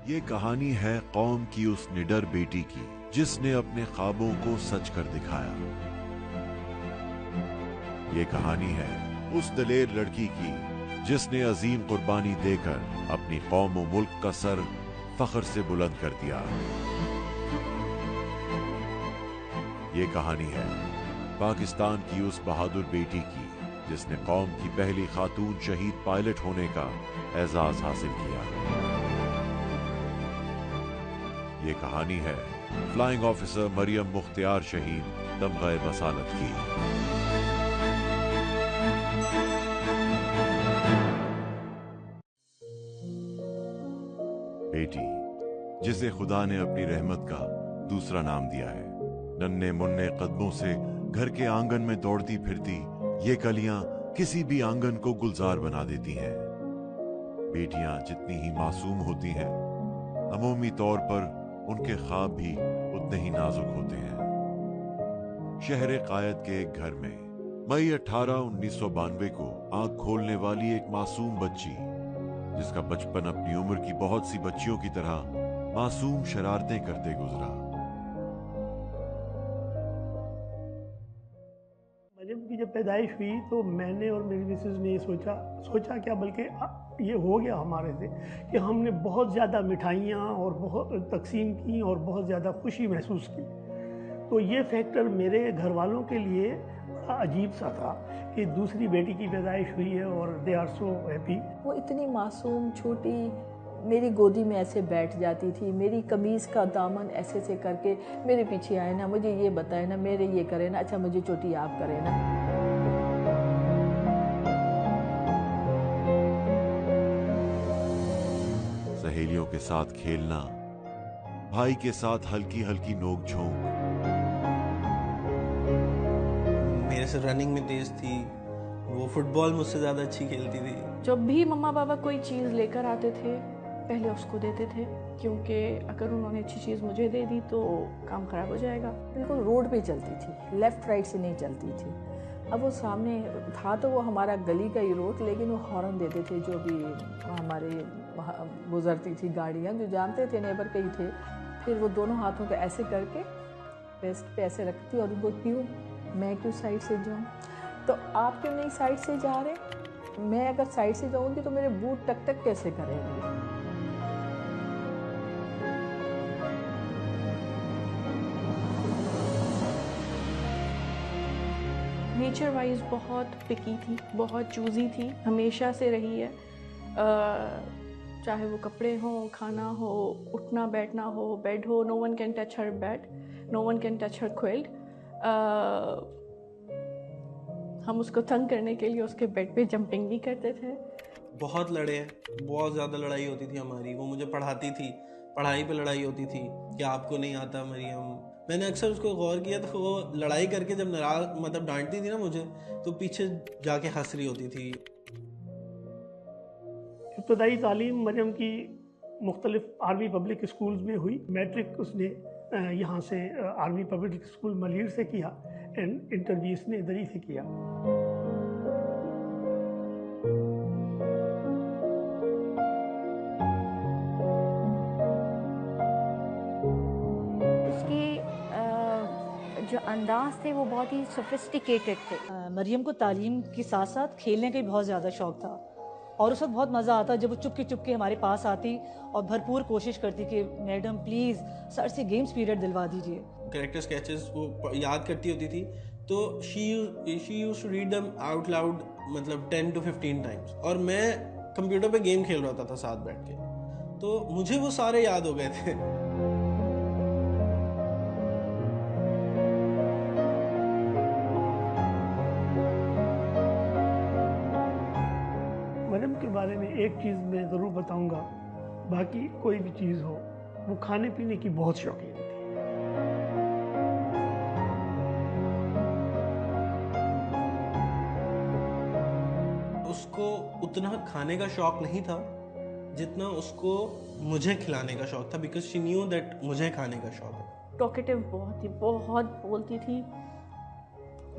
ये कहानी है कौम की उस निडर बेटी की जिसने अपने ख्वाबों को सच कर दिखाया। ये कहानी है उस दलेर लड़की की जिसने अजीम कुर्बानी देकर अपनी कौम और मुल्क का सर फख्र से बुलंद कर दिया। ये कहानी है पाकिस्तान की उस बहादुर बेटी की जिसने कौम की पहली खातून शहीद पायलट होने का एजाज हासिल किया। ये कहानी है फ्लाइंग ऑफिसर मरियम मुख्तियार शहीद तमग़े बसालत की। बेटी जिसे खुदा ने अपनी रहमत का दूसरा नाम दिया है। नन्हे मुन्ने कदमों से घर के आंगन में दौड़ती फिरती ये कलियां किसी भी आंगन को गुलजार बना देती हैं। बेटियां जितनी ही मासूम होती हैं, अमूमी तौर पर उनके ख्वाब भी उतने ही नाजुक होते हैं। शहर कायद के एक घर में मई 18, 1992 को आंख खोलने वाली एक मासूम बच्ची, जिसका बचपन अपनी उम्र की बहुत सी बच्चियों की तरह मासूम शरारतें करते गुजरा। मरियम की जब पैदाइश हुई तो मैंने और मेरी मिसेस ने सोचा क्या, बल्कि ये हो गया हमारे से कि हमने बहुत ज़्यादा मिठाइयाँ और बहुत तकसीम की और बहुत ज़्यादा खुशी महसूस की। तो ये फैक्टर मेरे घर वालों के लिए बड़ा अजीब सा था कि दूसरी बेटी की पैदाइश हुई है और दे आर सो हैप्पी। वो इतनी मासूम छोटी मेरी गोदी में ऐसे बैठ जाती थी, मेरी कमीज़ का दामन ऐसे से करके मेरे पीछे आए ना, मुझे ये बताए ना, मेरे ये करे ना, अच्छा मुझे चोटी आप करे ना। सहेलियों के साथ खेलना, भाई के साथ हल्की हल्की नोक झोंक। मेरे से रनिंग में तेज थी, वो फुटबॉल मुझसे ज़्यादा अच्छी खेलती थी। जब भी मम्मा पापा कोई चीज़ लेकर आते थे पहले उसको देते थे, क्योंकि अगर उन्होंने अच्छी चीज़ मुझे दे दी तो काम ख़राब हो जाएगा। बिल्कुल रोड पे चलती थी, लेफ़्ट राइट से नहीं चलती थी। अब वो सामने था तो वो हमारा गली का ही रोड, लेकिन वो हॉर्न देते थे जो भी हमारे गुजरती थी गाड़ियाँ, जो जानते थे नेबर के ही थे। फिर वो दोनों हाथों को ऐसे करके वेस्ट पे ऐसे रखती और उनको क्यों, मैं क्यों साइड से जाऊँ, तो आप क्यों नहीं साइड से जा रहे, मैं अगर साइड से जाऊँगी तो मेरे बूट टक टक कैसे करेंगे। नेचर वाइज बहुत पिकी थी, बहुत चूज़ी थी, हमेशा से रही है। चाहे वो कपड़े हों, खाना हो, उठना बैठना हो, बेड हो, no one can touch her bed, no one can touch her quilt. हम उसको तंग करने के लिए उसके बेड पे जंपिंग भी करते थे। बहुत लड़े हैं, बहुत ज़्यादा लड़ाई होती थी हमारी। वो मुझे पढ़ाती थी, पढ़ाई पे लड़ाई होती थी कि आपको नहीं आता मरियम। मैंने अक्सर उसको गौर किया तो वो लड़ाई करके जब नाराज मतलब डांटती थी ना मुझे, तो पीछे जाके हंस रही होती थी। इब्तदाई तालीम मरियम की मुख्तलिफ आर्मी पब्लिक स्कूल्स में हुई। मैट्रिक उसने यहाँ से आर्मी पब्लिक स्कूल मलीर से किया एंड इंटरव्यू ने दरी से किया। जो अंदाज थे वो बहुत ही सोफिस्टिकेटेड थे। मरियम को तालीम के साथ साथ खेलने का भी बहुत ज़्यादा शौक़ था और उस वक्त बहुत मज़ा आता जब वो चुपके चुपके हमारे पास आती और भरपूर कोशिश करती कि मैडम प्लीज़ सर से गेम्स पीरियड दिलवा दीजिए। कैरेक्टर स्केचेस वो याद करती होती थी तो she used to read them out loud, मतलब 10 to 15 टाइम्स। और मैं कंप्यूटर पे गेम खेल रहा था साथ बैठ के, तो मुझे वो सारे याद हो गए थे। मरियम के बारे में एक चीज़ मैं ज़रूर बताऊंगा, बाकी कोई भी चीज़ हो, वो खाने पीने की बहुत शौकीन थी। उसको उतना खाने का शौक नहीं था जितना उसको मुझे खिलाने का शौक था, बिकॉज शी न्यू दैट मुझे खाने का शौक है। टॉकेटिव बहुत थी, बहुत बोलती थी,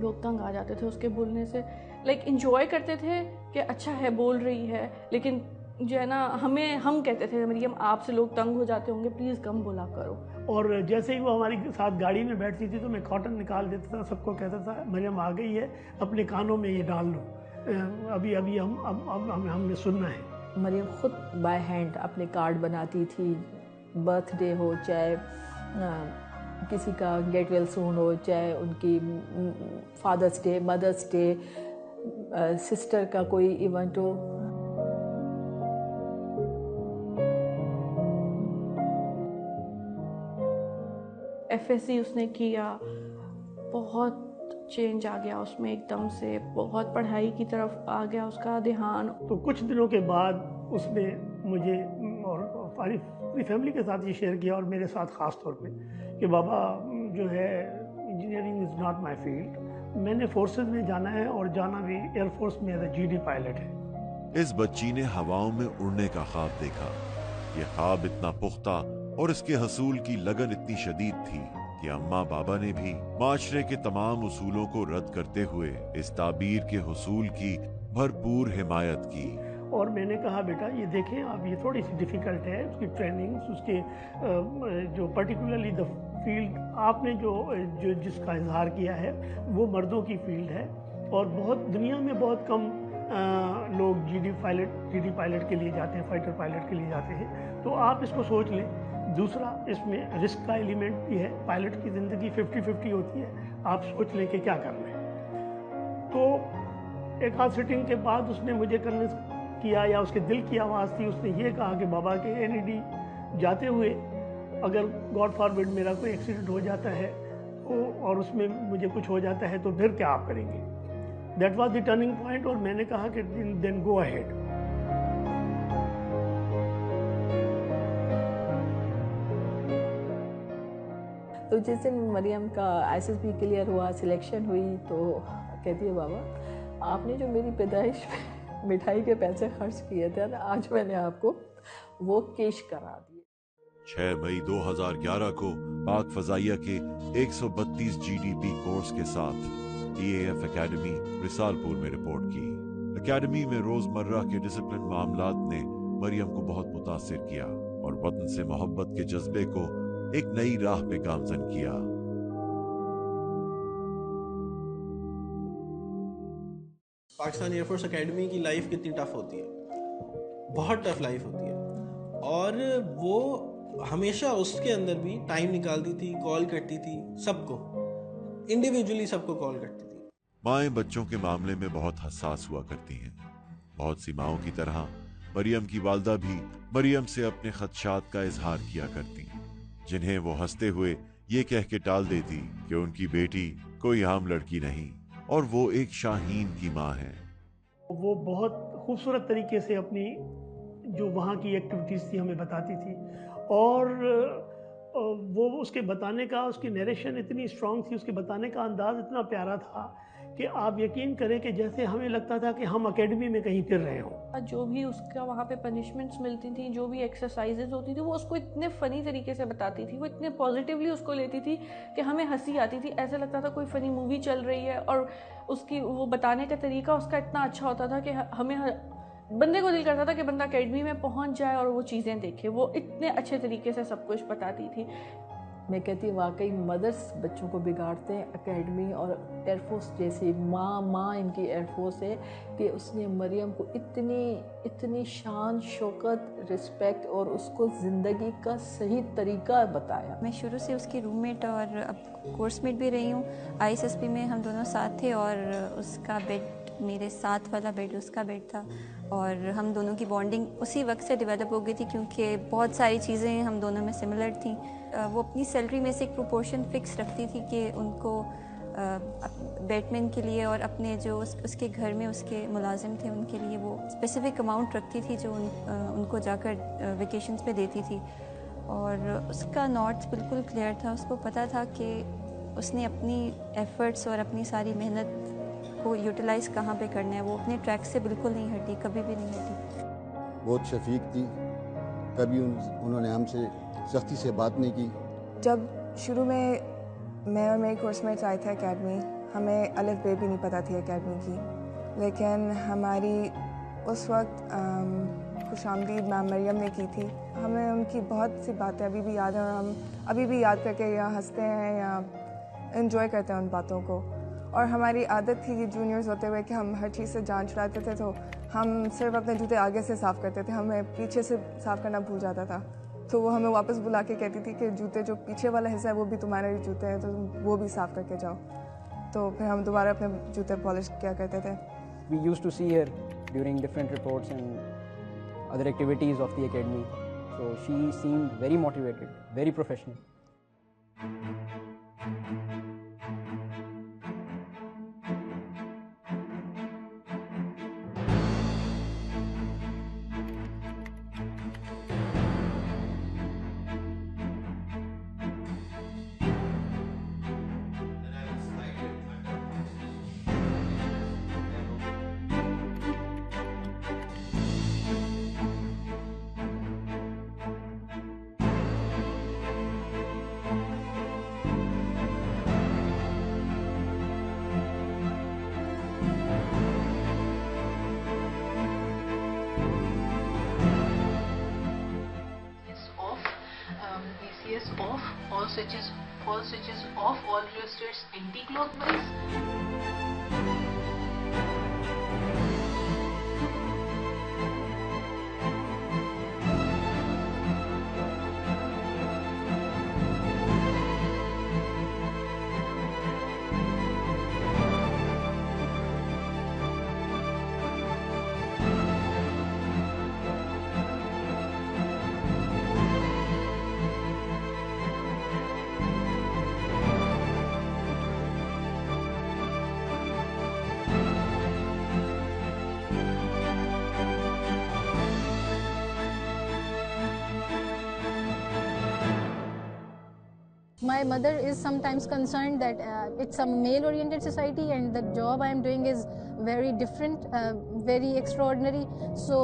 लोग तंग आ जाते थे उसके बोलने से। लाइक इंजॉय करते थे कि अच्छा है बोल रही है, लेकिन जो है ना, हम कहते थे मरियम आपसे लोग तंग हो जाते होंगे, प्लीज़ कम बोला करो। और जैसे ही वो हमारे साथ गाड़ी में बैठती थी तो मैं कॉटन निकाल देता था, सबको कहता था मरियम आ गई है, अपने कानों में ये डाल लो, अभी अभी हमने सुनना है। मरियम ख़ुद बाय हैंड अपने कार्ड बनाती थी, बर्थडे हो चाहे किसी का गेट वेल सून हो, चाहे उनकी father's day, mother's day, sister का कोई इवेंट हो। FSC उसने किया, बहुत चेंज आ गया उसमें एकदम से, बहुत पढ़ाई की तरफ आ गया उसका ध्यान। तो कुछ दिनों के बाद उसने मुझे और पूरी फैमिली के साथ ये शेयर किया, और मेरे साथ ख़ास तौर पे, कि बाबा जो है engineering is not my field, मैंने फोर्सेस में जाना है और जाना भी एयरफोर्स में एज GD पायलट है। इस बच्ची ने हवाओं में उड़ने का ख्वाब देखा। ये ख्वाब इतना पुख्ता और इसके हसूल की लगन इतनी शदीद थी कि अम्मा बाबा ने भी माशरे के तमाम उसूलों को रद्द करते हुए इस ताबीर के हुसूल की भरपूर हिमायत की। और मैंने कहा बेटा ये देखें आप, ये थोड़ी सी डिफ़िकल्ट है, उसकी ट्रेनिंग्स, उसके जो पर्टिकुलरली द फील्ड आपने जो जिसका इजहार किया है वो मर्दों की फील्ड है, और बहुत दुनिया में बहुत कम लोग GD पायलट के लिए जाते हैं, फाइटर पायलट के लिए जाते हैं, तो आप इसको सोच लें। दूसरा, इसमें रिस्क का एलिमेंट भी है, पायलट की ज़िंदगी 50-50 होती है, आप सोच लें कि क्या करना है। तो एक आध सिटिंग के बाद उसने मुझे कन्विंस किया, या उसके दिल की आवाज़ थी, उसने ये कहा कि बाबा के NED जाते हुए अगर गॉड फॉरबिड मेरा कोई एक्सीडेंट हो जाता है तो, और उसमें मुझे कुछ हो जाता है, तो फिर क्या आप करेंगे। That was the turning point, और मैंने कहा कि देन गो अहेड। तो जिस दिन मरियम का SSB क्लियर हुआ, सिलेक्शन हुई, तो कहती है बाबा आपने जो मेरी पैदाइश में मिठाई के पैसे खर्च किए थे ना, आज मैंने आपको वो कैश करा दिए। 6 मई 2011 को पाक फजाइया के 132 GDP कोर्स के साथ TAF एकेडमी रिसालपुर में रिपोर्ट की। एकेडमी में रोजमर्रा के डिसिप्लिन मामलात ने मरियम को बहुत मुतासिर किया और वतन से मोहब्बत के जज्बे को एक नई राह पे गामजन किया। पाकिस्तान एयरफोर्स एकेडमी की लाइफ कितनी टफ होती है, बहुत टफ लाइफ होती है, और वो हमेशा उसके अंदर भी टाइम निकालती थी, कॉल करती थी सबको, इंडिविजुअली सबको कॉल करती थी। माएं बच्चों के मामले में बहुत हसास हुआ करती हैं। बहुत सी माओं की तरह मरियम की वालदा भी मरियम से अपने खदशात का इजहार किया करती, जिन्हें वो हंसते हुए ये कह के टाल देती कि उनकी बेटी कोई आम लड़की नहीं और वो एक शाहीन की माँ है। वो बहुत खूबसूरत तरीके से अपनी जो वहाँ की एक्टिविटीज़ थी हमें बताती थी, और वो उसके बताने का, उसकी नरेशन इतनी स्ट्रॉन्ग थी, उसके बताने का अंदाज़ इतना प्यारा था कि आप यकीन करें कि जैसे हमें लगता था कि हम एकेडमी में कहीं फिर रहे हों। जो भी उसका वहाँ पे पनिशमेंट्स मिलती थी, जो भी एक्सरसाइजेज होती थी, वो उसको इतने फ़नी तरीके से बताती थी, वो इतने पॉजिटिवली उसको लेती थी कि हमें हंसी आती थी, ऐसा लगता था कोई फ़नी मूवी चल रही है। और उसकी वो बताने का तरीका उसका इतना अच्छा होता था कि हमें बंदे को दिल करता था कि बंदा एकेडमी में पहुँच जाए और वो चीज़ें देखे। वो इतने अच्छे तरीके से सब कुछ बताती थी। मैं कहती हूँ वाकई मदर्स बच्चों को बिगाड़ते हैं। एकेडमी और एयरफोर्स जैसी माँ इनकी एयरफोर्स है कि उसने मरियम को इतनी शान, शौकत, रिस्पेक्ट और उसको ज़िंदगी का सही तरीका बताया। मैं शुरू से उसकी रूममेट और अब कोर्समेट भी रही हूँ। ISSB में हम दोनों साथ थे और उसका बेड मेरे साथ वाला बेड उसका बेड था, और हम दोनों की बॉन्डिंग उसी वक्त से डेवलप हो गई थी क्योंकि बहुत सारी चीज़ें हम दोनों में सिमिलर थी। वो अपनी सैलरी में से एक प्रोपोर्शन फ़िक्स रखती थी कि उनको बैटमैन के लिए और अपने जो उसके घर में उसके मुलाजिम थे उनके लिए वो स्पेसिफ़िक अमाउंट रखती थी जो उनको जाकर वेकेशंस पे देती थी। और उसका नॉर्थ बिल्कुल क्लियर था, उसको पता था कि उसने अपनी एफ़र्ट्स और अपनी सारी मेहनत को यूटिलाइज़ कहाँ पे करना है। वो अपने ट्रैक से बिल्कुल नहीं हटी, कभी भी नहीं हटी। बहुत शफीक थी, कभी उन्होंने हमसे सख्ती से बात नहीं की। जब शुरू में मैं और मेरे कोर्समेट्स आए थे एकेडमी, हमें अलग बे भी नहीं पता थी एकेडमी की, लेकिन हमारी उस वक्त खुशामदीद मैम मरियम ने की थी। हमें उनकी बहुत सी बातें अभी भी याद हैं और हम अभी भी याद करके या हंसते हैं या इन्जॉय करते हैं उन बातों को। और हमारी आदत थी कि जूनियर्स होते हुए कि हम हर चीज़ से जान छुड़ाते थे, तो हम सिर्फ अपने जूते आगे से साफ़ करते थे, हमें पीछे से साफ़ करना भूल जाता था। तो वो हमें वापस बुला के कहती थी कि जूते जो पीछे वाला हिस्सा है वो भी तुम्हारे जूते हैं, तो तुम वो भी साफ़ करके जाओ। तो फिर हम दोबारा अपने जूते पॉलिश किया करते थे। We used to see her during different reports and other activities of the academy. So she seemed very motivated, very professional. ACS off, all switches off, all rheostats anti-clockwise. My mother is sometimes concerned that it's a male-oriented society and the job I am doing is very different, very extraordinary. So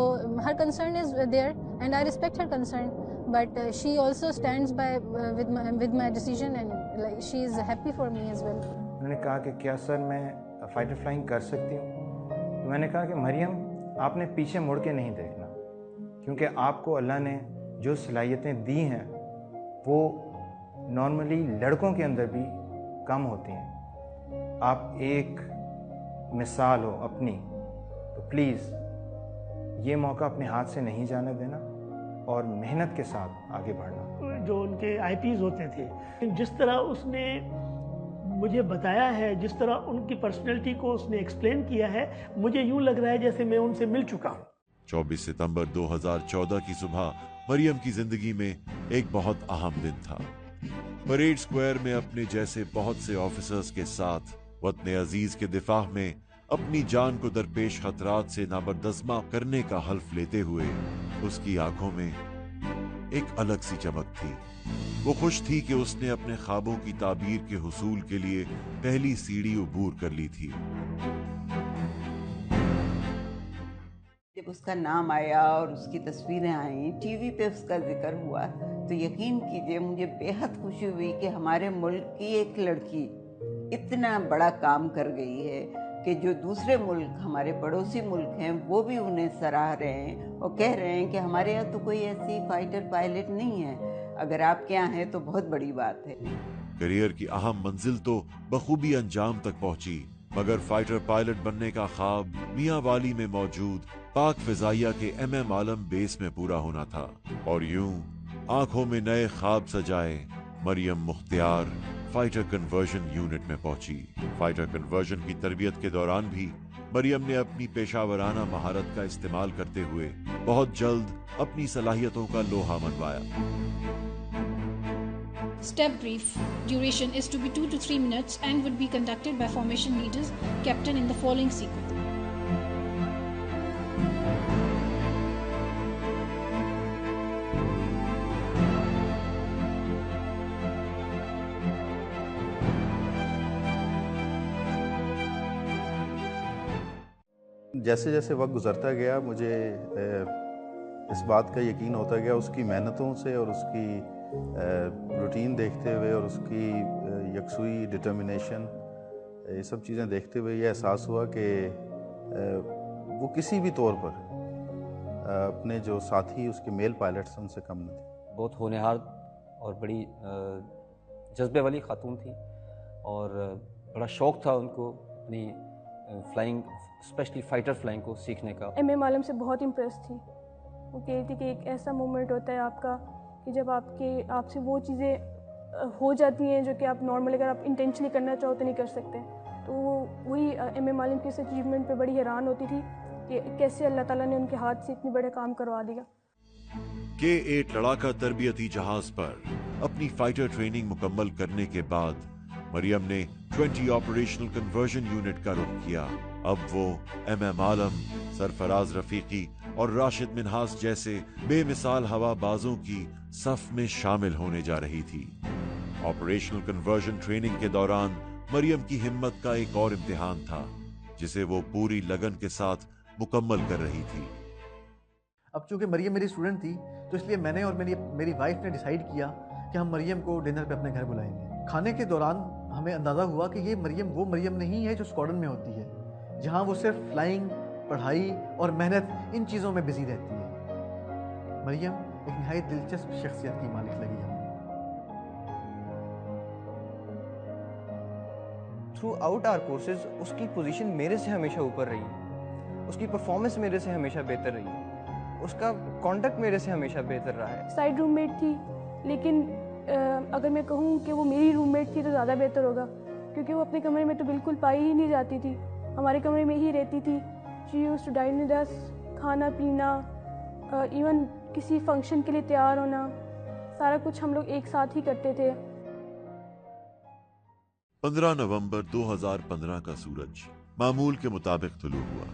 her concern is there and I respect her concern. But she also stands by with my decision and like she is happy for me as well. उन्होंने कहा कि क्या sir मैं fighter flying कर सकती हूँ? तो मैंने कहा कि मरियम आपने पीछे मुड़ के नहीं देखना, क्योंकि आपको अल्लाह ने जो सलाहियतें दी हैं वो नॉर्मली लड़कों के अंदर भी कम होती हैं। आप एक मिसाल हो अपनी, तो प्लीज़ ये मौका अपने हाथ से नहीं जाने देना और मेहनत के साथ आगे बढ़ना। जो उनके आईपीज होते थे, जिस तरह उसने मुझे बताया है, जिस तरह उनकी पर्सनैलिटी को उसने एक्सप्लेन किया है, मुझे यूँ लग रहा है जैसे मैं उनसे मिल चुका हूँ। 24 सितंबर 2014 की सुबह मरियम की जिंदगी में एक बहुत अहम दिन था। परेड स्क्वायर में अपने जैसे बहुत से ऑफिसर्स के साथ वतन अजीज के दिफा में अपनी जान को दरपेश खतरात से नाबरदस्मा करने का हल्फ लेते हुए उसकी आंखों में एक अलग सी चमक थी। वो खुश थी कि उसने अपने ख्वाबों की ताबीर के हुसूल के लिए पहली सीढ़ी अबूर कर ली थी। जब उसका नाम आया और उसकी तस्वीरें आई, टीवी पे उसका जिक्र हुआ, तो यकीन कीजिए मुझे बेहद खुशी हुई कि हमारे मुल्क की एक लड़की इतना बड़ा काम कर गई है कि जो दूसरे मुल्क, हमारे पड़ोसी मुल्क हैं, वो भी उन्हें सराह रहे हैं और कह रहे हैं कि हमारे यहाँ तो कोई ऐसी फाइटर पायलट नहीं है, अगर आपके यहाँ है तो बहुत बड़ी बात है। करियर की अहम मंजिल तो बखूबी अंजाम तक पहुंची, मगर फाइटर पायलट बनने का ख्वाब मियां वाली में मौजूद पाक फिजाइया के MM आलम बेस में पूरा होना था। और यूं आंखों में नए ख्वाब सजाए Maryam Mukhtiar fighter conversion unit में पहुंची। फाइटर कन्वर्जन की तरबियत के दौरान भी मरियम ने अपनी पेशावराना महारत का इस्तेमाल करते हुए बहुत जल्द अपनी सलाहियतों का लोहा मनवाया। Step brief. Duration is to be 2 to 3 minutes and would be conducted by formation leaders, captain in the following sequence. जैसे जैसे वक्त गुजरता गया मुझे इस बात का यकीन होता गया, उसकी मेहनतों से और उसकी रूटीन देखते हुए और उसकी यकसुई डिटर्मिनेशन, ये सब चीज़ें देखते हुए ये एहसास हुआ कि वो किसी भी तौर पर अपने जो साथी उसके मेल पायलट्स उनसे कम न थी। बहुत होनहार और बड़ी जज्बे वाली खातून थी और बड़ा शौक़ था उनको अपनी फ्लाइंग, स्पेशली फाइटर फ्लाइंग को सीखने का। MM आलम से बहुत इम्प्रेस थी। वो कह रही थी कि एक ऐसा मोमेंट होता है आपका कि जब आपसे वो चीज़ें हो जाती हैं जो कि आप नॉर्मल अगर आप इंटेंशनली करना चाहो तो नहीं कर सकते। तो वही MM आलम के इस अचीवमेंट पे बड़ी हैरान होती थी कि कैसे अल्लाह ताला ने उनके हाथ से इतने बड़े काम करवा दिया। K-8 लड़ाका तरबियती जहाज पर अपनी फाइटर ट्रेनिंग मुकम्मल करने के बाद मरियम ने 20 ऑपरेशनल कन्वर्जन यूनिट का रुख किया। अब वो MM आलम, सरफराज रफीकी और राशिद मिन्हास जैसे बेमिसाल हवाबाजों की सफ में शामिल होने जा रही थी। ऑपरेशनल कन्वर्जन ट्रेनिंग के दौरान मरियम की हिम्मत का एक और इम्तिहान था जिसे वो पूरी लगन के साथ मुकम्मल कर रही थी। अब चूंकि मरियम मेरी स्टूडेंट थी तो इसलिए मैंने और मेरी वाइफ ने डिसाइड किया कि हम मरियम को डिनर पे अपने घर बुलाएंगे। खाने के दौरान हमें अंदाज़ा हुआ कि ये मरियम वो मरियम नहीं है जो स्क्वाड्रन में होती है, जहाँ वो सिर्फ फ्लाइंग, पढ़ाई और मेहनत इन चीज़ों में बिजी रहती है। मरियम एक नहायत दिलचस्प शख्सियत की मालिक लगी हमें। थ्रू आउट आवर कोर्सेज उसकी पोजीशन मेरे से हमेशा ऊपर रही, उसकी परफॉर्मेंस मेरे से हमेशा बेहतर रही, उसका कॉन्डक्ट मेरे से हमेशा बेहतर रहा है। साइड रूममेट थी, लेकिन अगर मैं कहूँ कि वो मेरी रूममेट थी तो ज़्यादा बेहतर होगा, क्योंकि वो अपने कमरे में तो बिल्कुल पाई ही नहीं जाती थी, हमारे कमरे में ही रहती थी। She used to dine with us, खाना पीना, इवन किसी फंक्शन के लिए तैयार होना, सारा कुछ हम लोग एक साथ ही करते थे। 15 नवंबर 2015 का सूरज मामूल के मुताबिक तुलू हुआ।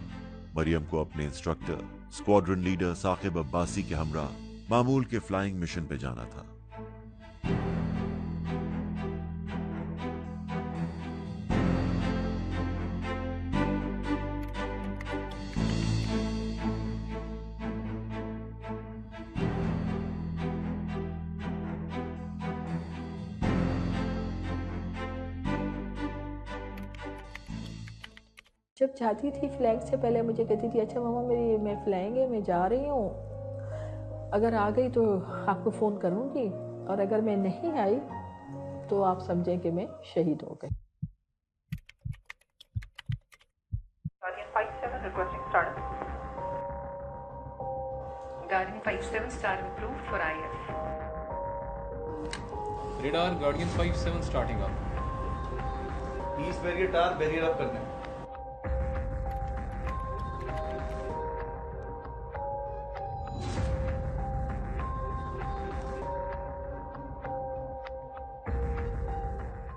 मरियम को अपने instructor squadron leader Saqib Abbasi के हमरा मामूल के फ्लाइंग मिशन पे जाना था। जब जाती थी फ्लैग से पहले मुझे कहती थी अच्छा मामा मैं फ्लाइंग है, मैं जा रही हूँ, अगर आ गई तो आपको फ़ोन करूँगी और अगर मैं नहीं आई तो आप समझें कि मैं शहीद हो गई। Guardian 57 start approved for IF. Radar Guardian 57 starting up. East barrier tar barrier up करना है।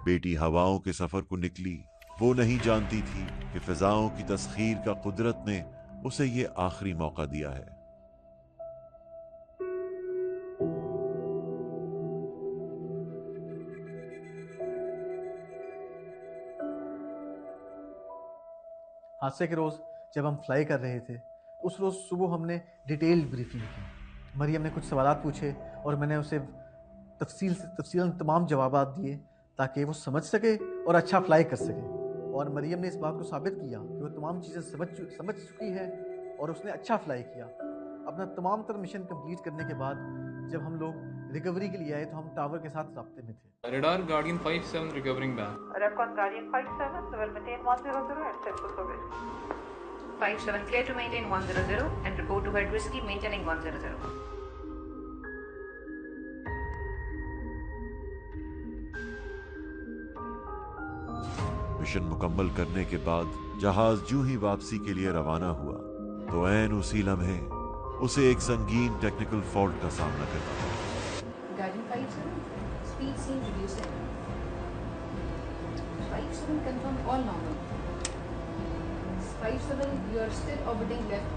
बेटी हवाओं के सफर को निकली, वो नहीं जानती थी कि फिजाओं की तस्खीर का कुदरत ने उसे ये आखिरी मौका दिया है। हादसे के रोज़ जब हम फ्लाई कर रहे थे, उस रोज़ सुबह हमने डिटेल्ड ब्रीफिंग की। मरियम ने कुछ सवाल पूछे और मैंने उसे तफसीलन तमाम जवाब दिए ताकि वो समझ सके और अच्छा फ्लाई कर सके। और मरियम ने इस बात को साबित किया कि वो तमाम चीज़ें समझ चुकी है और उसने अच्छा फ्लाई किया। अपना तमाम तर मिशन कंप्लीट करने के बाद जब हम लोग रिकवरी के लिए आए तो हम टावर के साथ राब्ते में थे। Radar Guardian 57 recovering back. Recon Guardian 57 will maintain 100 and set for service. 57 clear to maintain 100 and report to head whiskey maintaining 100. Mission मुकम्मल करने के बाद जहाज जूं ही वापसी के लिए रवाना हुआ तो ऐन उसी लम्हे उसे एक संगीन टेक्निकल फॉल्ट का सामना करना पड़ा। Guardian 57 speed seen reducing. 57 confirm all normal. 57 you are still orbiting left,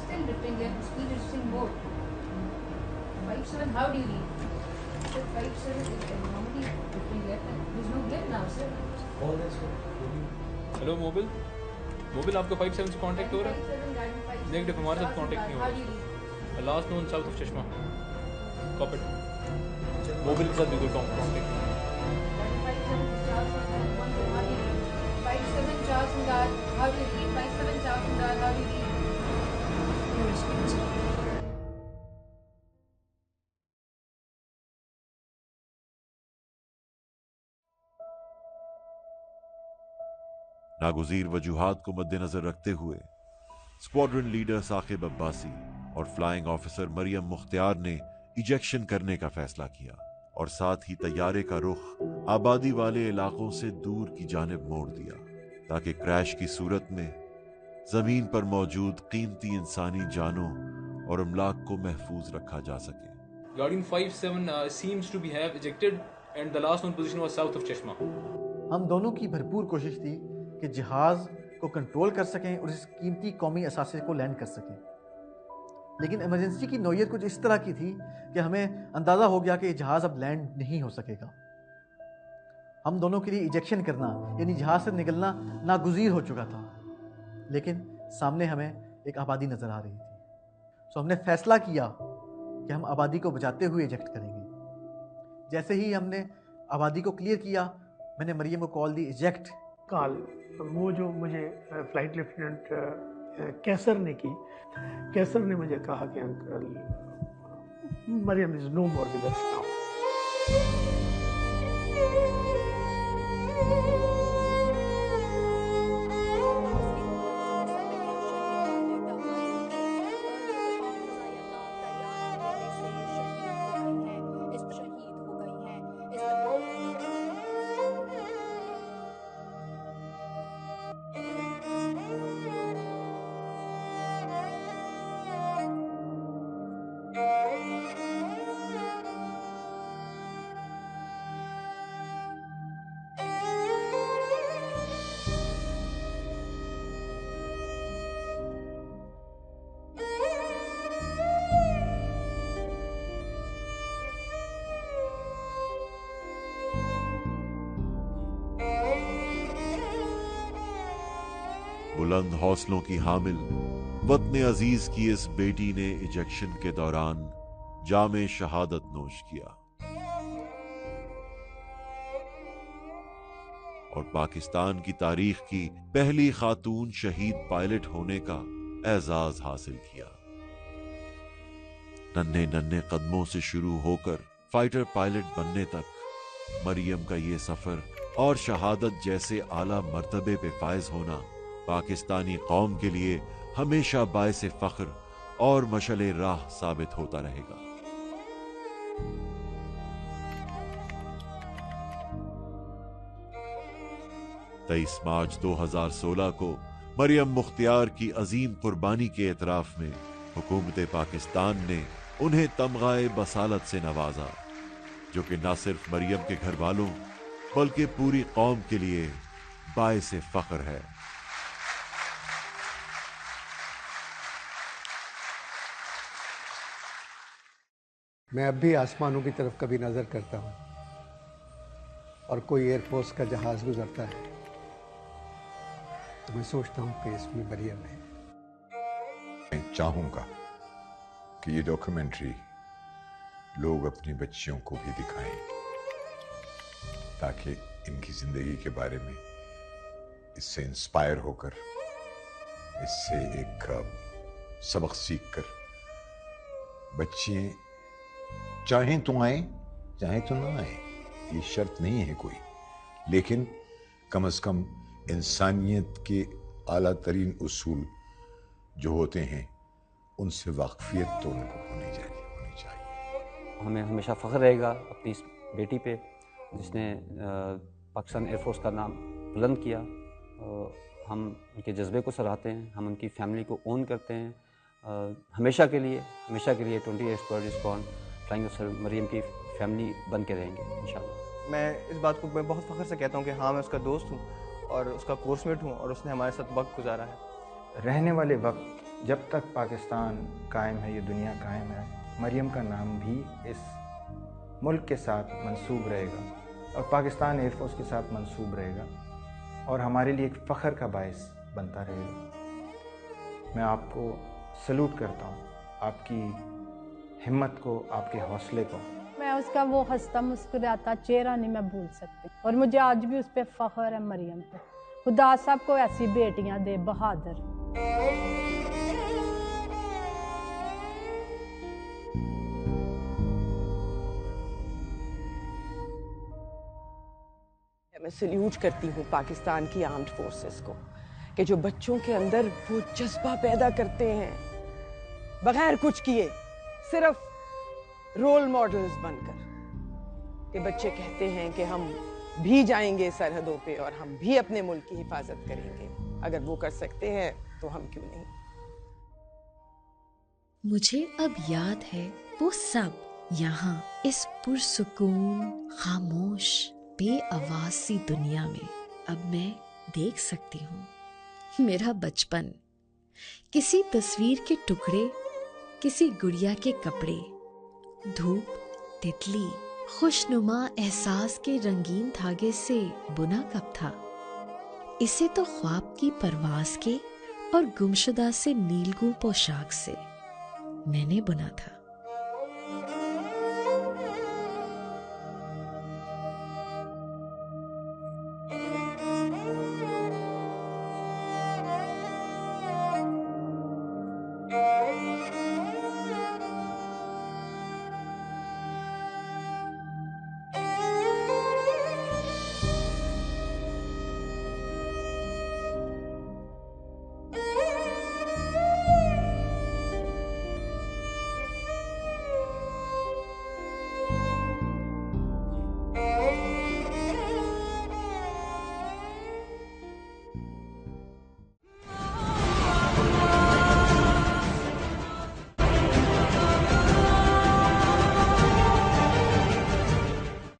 still drifting left, speed reducing more. 57 how do you read? Sir, 57 is abnormally drifting left and there is no blip now sir. All this. Hello mobile, mobile आपका 57 से contact हो रहा है? Negative, हमारे साथ contact नहीं हो रहा। लास्ट नोन साउथ ऑफ चश्मा। कॉपी। मोबिल के साथ बिल्कुल contact. 57 Charles and Guard, how do you read? 57 Charles and Guard, how do you read? no response. नागुज़ीर वजूहात को मद्देनजर रखते हुए स्क्वाड्रन लीडर साकिब अब्बासी और फ्लाइंग ऑफिसर मरियम मुख्तियार ने इजेक्शन करने का फैसला किया और साथ ही तैयारे का रुख आबादी वाले इलाकों से दूर की जानिब मोड़ दिया ताकि क्रैश की सूरत में जमीन पर मौजूद कीमती इंसानी जानों और अमलाक को महफूज रखा जा सके। Guardian 57 seems to be have ejected and the last known position was south of Chashma. हम दोनों की भरपूर कोशिश थी कि जहाज़ को कंट्रोल कर सकें और इस कीमती कौमी असासे को लैंड कर सकें, लेकिन इमरजेंसी की नौयत कुछ इस तरह की थी कि हमें अंदाज़ा हो गया कि जहाज़ अब लैंड नहीं हो सकेगा। हम दोनों के लिए इजेक्शन करना यानी जहाज़ से निकलना नागुज़ीर हो चुका था, लेकिन सामने हमें एक आबादी नज़र आ रही थी। सो हमने फैसला किया कि हम आबादी को बचाते हुए इजेक्ट करेंगे। जैसे ही हमने आबादी को क्लियर किया, मैंने मरियम को कॉल दी इजेक्ट कॉल। वो जो मुझे फ्लाइट लेफ्टिनेंट कैसर ने की, कैसर ने मुझे कहा कि uncle Maryam is no more with us now. बुलंद हौसलों की हामिल वतन अजीज की इस बेटी ने इजेक्शन के दौरान जामे शहादत नोश किया और पाकिस्तान की तारीख की पहली खातून शहीद पायलट होने का एजाज हासिल किया। नन्हे नन्हे कदमों से शुरू होकर फाइटर पायलट बनने तक मरियम का ये सफर और शहादत जैसे आला मर्तबे पे फायज होना पाकिस्तानी कौम के लिए हमेशा बायसे फख्र और मशले राह साबित होता रहेगा। 23 मार्च 2016 को मरियम मुख्तियार की अजीम कुर्बानी के एतराफ में हुकूमत पाकिस्तान ने उन्हें तमगाए बसालत से नवाजा, जो कि न सिर्फ मरियम के घर वालों बल्कि पूरी कौम के लिए बायसे फख्र है। मैं अब भी आसमानों की तरफ कभी नज़र करता हूँ और कोई एयरफोर्स का जहाज़ गुजरता है तो मैं सोचता हूँ कि इसमें मरियम है। मैं चाहूँगा कि ये डॉक्यूमेंट्री लोग अपनी बच्चियों को भी दिखाएं ताकि इनकी ज़िंदगी के बारे में इससे इंस्पायर होकर, इससे एक सबक सीखकर बच्चियाँ चाहें तो आए चाहें तो ना आए, ये शर्त नहीं है कोई, लेकिन कम से कम इंसानियत के आला तरीन उसूल जो होते हैं उनसे वाकफियत तो उनको होनी चाहिए। हमें हमेशा फ़ख्र रहेगा अपनी इस बेटी पे जिसने पाकिस्तान एयरफोर्स का नाम बुलंद किया। हम उनके जज्बे को सराहते हैं, हम उनकी फैमिली को ओन करते हैं। हमेशा के लिए 28 squadron flying officer Maryam की फैमिली बन के रहेंगे इंशाल्लाह। मैं इस बात को मैं बहुत फ़ख्र से कहता हूँ कि हाँ, मैं उसका दोस्त हूँ और उसका कोर्समेट हूँ और उसने हमारे साथ वक्त गुजारा है। रहने वाले वक्त जब तक पाकिस्तान कायम है, ये दुनिया कायम है, मरियम का नाम भी इस मुल्क के साथ मंसूब रहेगा और पाकिस्तान एयरफोर्स के साथ मंसूब रहेगा और हमारे लिए एक फ़ख्र का बायस बनता रहेगा। मैं आपको सलूट करता हूँ, आपकी हिम्मत को, आपके हौसले को। मैं उसका वो हंसता मुस्कुराता चेहरा नहीं मैं भूल सकती और मुझे आज भी उस पर फ़ख्र है मरियम पे। खुदा सबको ऐसी बेटियां दे बहादुर। मैं सल्यूट करती हूँ पाकिस्तान की आर्म्ड फोर्सेस को कि जो बच्चों के अंदर वो जज्बा पैदा करते हैं बगैर कुछ किए, सिर्फ रोल मॉडल्स बनकर, कि बच्चे कहते हैं कि हम भी जाएंगे सरहदों पे और हम भी अपने मुल्क की हिफाजत करेंगे। अगर वो कर सकते हैं तो हम क्यों नहीं। मुझे अब याद है वो सब यहाँ इस पुरसुकून खामोश बेआवाज सी दुनिया में अब मैं देख सकती हूँ मेरा बचपन, किसी तस्वीर के टुकड़े, किसी गुड़िया के कपड़े, धूप, तितली, खुशनुमा एहसास के रंगीन धागे से बुना कब था। इसे तो ख्वाब की परवाज के और गुमशुदा से नीलगू पोशाक से मैंने बुना था।